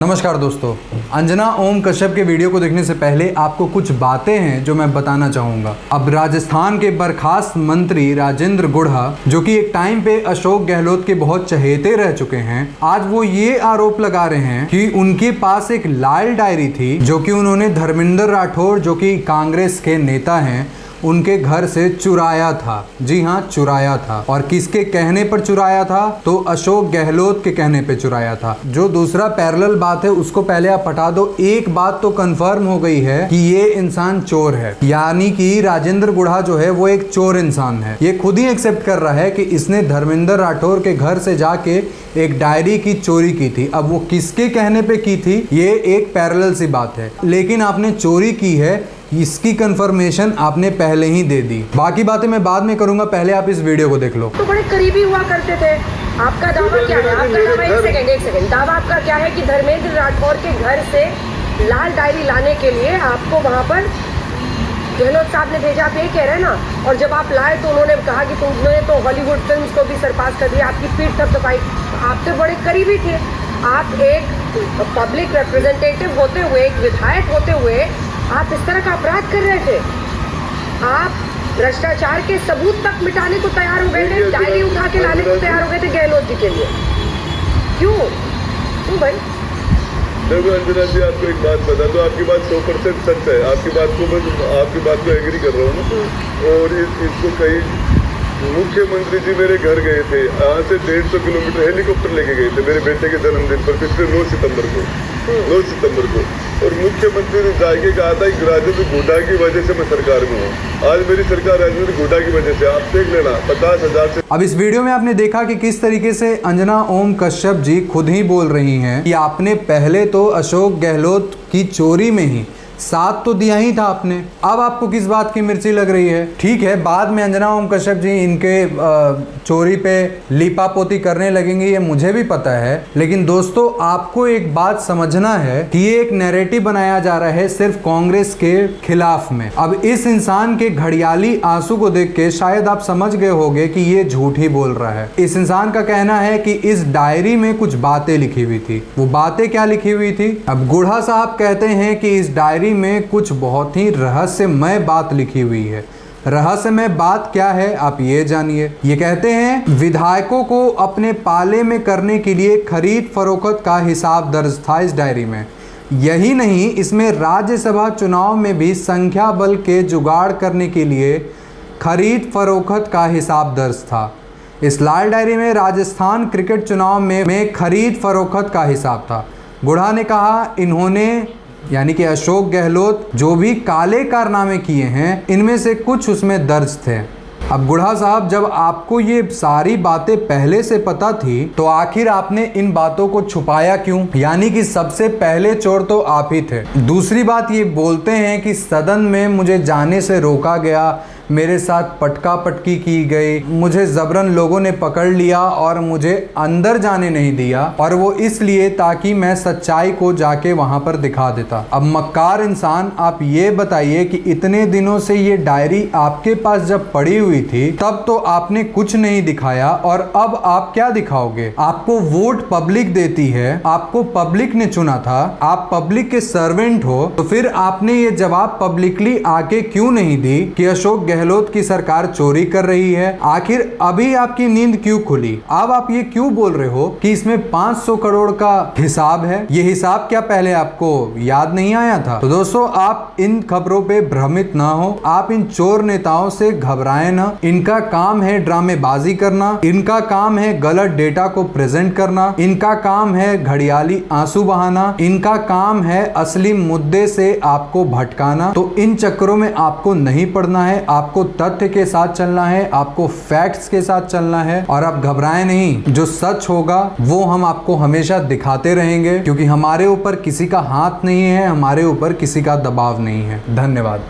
नमस्कार दोस्तों, अंजना ओम कश्यप के वीडियो को देखने से पहले आपको कुछ बातें हैं जो मैं बताना चाहूँगा। अब राजस्थान के बर्खास्त मंत्री राजेंद्र गुढ़ा, जो कि एक टाइम पे अशोक गहलोत के बहुत चहेते रह चुके हैं, आज वो ये आरोप लगा रहे हैं कि उनके पास एक लाल डायरी थी जो कि उन्होंने धर्मेंद्र राठौर, जो कि कांग्रेस के नेता हैं, उनके घर से चुराया था। जी हाँ, चुराया था। और किसके कहने पर चुराया था? तो अशोक गहलोत के कहने पे चुराया था। जो दूसरा पैरेलल बात है उसको पहले आप हटा दो। एक बात तो कंफर्म हो गई है कि ये इंसान चोर है, यानी कि राजेंद्र गुढ़ा जो है वो एक चोर इंसान है। ये खुद ही एक्सेप्ट कर रहा है कि इसने धर्मेंद्र राठौर के घर से जाके एक डायरी की चोरी की थी। अब वो किसके कहने पे की थी, ये एक पैरेलल सी बात है, लेकिन आपने चोरी की है इसकी कंफर्मेशन आपने पहले ही दे दी। बाकी बातें मैं बाद में करूंगा, पहले आप इस वीडियो को देख लो। तो बड़े करीबी हुआ करते थे। आपका दावा क्या है? आपका दावा एक सेकंड दावा आपका क्या है कि धर्मेंद्र राठौर के घर से लाल डायरी लाने के लिए आपको वहां पर गहलोत साहब ने भेजा? आप ये कह रहे हैं ना। और जब आप लाए तो उन्होंने कहा कि तुमने तो हॉलीवुड फिल्म्स को भी सरपास कर दिया, आपकी पीठ थपथपाई। आप तो बड़े करीबी थे। आप एक पब्लिक रिप्रेजेंटेटिव होते हुए, एक विधायक होते हुए आप इस तरह का अपराध कर रहे थे। आप भ्रष्टाचार के सबूत तक मिटाने को तैयार हो गए थे, डायरी उठा के लाने को तैयार हो गए थे गहलोत जी के लिए। क्यों भाई? देखो अंजना जी, आपको एक बात बता दो, आपकी बात 100% सच है। आपकी बात को एग्री कर रहा हूँ। और इसको कहीं मुख्यमंत्री जी मेरे घर गए थे, यहाँ से 150 किलोमीटर हेलीकॉप्टर लेके गए थे मेरे बेटे के जन्मदिन पर, पिछले 9 सितंबर को। और मुख्यमंत्री ने जाके कहा था कि राजेंद्र गुढ़ा की वजह से मैं सरकार में हूँ। आज मेरी सरकार राजेंद्र गुढ़ा की वजह से, आप देख लेना 50,000 से। अब इस वीडियो में आपने देखा कि किस तरीके से अंजना ओम कश्यप जी खुद ही बोल रही हैं कि आपने पहले तो अशोक गहलोत की चोरी में ही साथ तो दिया ही था आपने, अब आपको किस बात की मिर्ची लग रही है? ठीक है, बाद में अंजना ओम कश्यप जी इनके चोरी पे लीपापोती करने लगेंगे, ये मुझे भी पता है। लेकिन दोस्तों, आपको एक बात समझना है कि ये एक नैरेटिव बनाया जा रहा है सिर्फ कांग्रेस के खिलाफ में। अब इस इंसान के घड़ियाली आंसू को देख के शायद आप समझ गए होंगे कि ये झूठ ही बोल रहा है। इस इंसान का कहना है कि इस डायरी में कुछ बातें लिखी हुई थी। वो बातें क्या लिखी हुई थी? अब गुढ़ा साहब कहते हैं कि इस डायरी में कुछ बहुत ही रहस्यमय बात लिखी हुई है। रहस्यमय बात क्या है आप ये जानिए। ये कहते हैं विधायकों को अपने पाले में करने के लिए खरीद फरोख्त का हिसाब दर्ज था इस डायरी में। यही नहीं, इसमें राज्यसभा चुनाव में भी संख्या बल के जुगाड़ करने के लिए खरीद फरोख्त का हिसाब दर्ज था। इस लाल डायरी में राजस्थान क्रिकेट चुनाव में खरीद फरोख्त का हिसाब था। गुढ़ा ने कहा इन्होंने, यानी कि अशोक गहलोत, जो भी काले कारनामे किए हैं इनमें से कुछ उसमें दर्ज थे। अब गुढ़ा साहब, जब आपको ये सारी बातें पहले से पता थी तो आखिर आपने इन बातों को छुपाया क्यों? यानी कि सबसे पहले चोर तो आप ही थे। दूसरी बात, ये बोलते हैं कि सदन में मुझे जाने से रोका गया, मेरे साथ पटका पटकी की गई, मुझे जबरन लोगों ने पकड़ लिया और मुझे अंदर जाने नहीं दिया, और वो इसलिए ताकि मैं सच्चाई को जाके वहां पर दिखा देता। अब मक्कार इंसान, आप ये बताइए कि इतने दिनों से ये डायरी आपके पास जब पड़ी हुई थी तब तो आपने कुछ नहीं दिखाया, और अब आप क्या दिखाओगे? आपको वोट पब्लिक देती है, आपको पब्लिक ने चुना था, आप पब्लिक के सर्वेंट हो, तो फिर आपने ये जवाब पब्लिकली आके क्यों नहीं दी कि अशोक गहलोत की सरकार चोरी कर रही है? आखिर अभी आपकी नींद क्यों खुली? अब आप ये क्यों बोल रहे हो कि इसमें 500 करोड़ का हिसाब है? ये हिसाब क्या पहले आपको याद नहीं आया था? तो दोस्तों, आप इन खबरों पे भ्रमित ना हो, आप इन चोर नेताओं से घबराएं ना। इनका काम है ड्रामेबाजी करना, इनका काम है गलत डेटा को प्रेजेंट करना, इनका काम है घड़ियाली आंसू बहाना, इनका काम है असली मुद्दे से आपको भटकाना। तो इन चक्करों में आपको नहीं पड़ना है, आपको तथ्य के साथ चलना है, आपको फैक्ट्स के साथ चलना है, और आप घबराएं नहीं। जो सच होगा वो हम आपको हमेशा दिखाते रहेंगे, क्योंकि हमारे ऊपर किसी का हाथ नहीं है, हमारे ऊपर किसी का दबाव नहीं है। धन्यवाद।